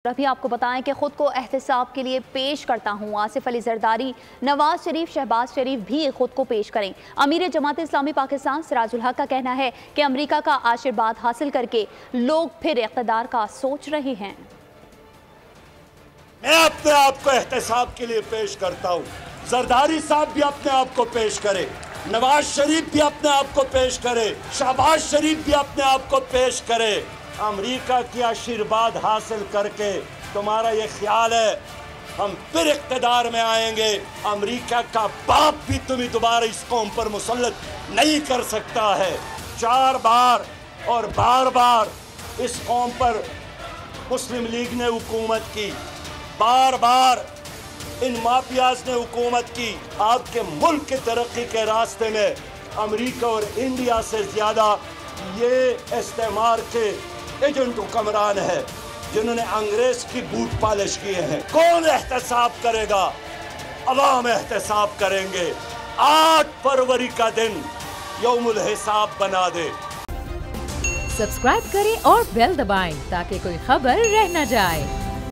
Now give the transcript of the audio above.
अभी आपको बताएं कि खुद को एहतसाब के लिए पेश करता हूं। आसिफ अली जरदारी, नवाज शरीफ, शहबाज शरीफ भी खुद को पेश करें। अमीर जमात इस्लामी पाकिस्तान सिराजुल हक का कहना है कि अमेरिका का आशीर्वाद हासिल करके लोग फिर इक़्तिदार का सोच रहे हैं। मैं अपने आप को एहतसाब के लिए पेश करता हूँ। जरदारी साहब भी अपने आप को पेश करे, नवाज शरीफ भी अपने आप को पेश करे, शहबाज शरीफ भी अपने आप को पेश करे। अमेरिका की आशीर्वाद हासिल करके तुम्हारा ये ख्याल है हम फिर इक़्तिदार में आएंगे, अमेरिका का बाप भी तुम्हें दोबारा इस कौम पर मुसल्लत नहीं कर सकता है। 4 बार और बार बार इस कौम पर मुस्लिम लीग ने हुकूमत की, बार बार इन माफियाज ने हुकूमत की। आपके मुल्क की तरक्की के रास्ते में अमेरिका और इंडिया से ज़्यादा ये इस्तेमार के एजेंट हुक्मरान है जिन्होंने अंग्रेज की बूट पॉलिश किए हैं। कौन एहतसाब करेगा? अवाम एहतसाब करेंगे। 8 फरवरी का दिन यौमुल हिसाब बना दे। सब्सक्राइब करें और बेल दबाएं ताकि कोई खबर रह न जाए।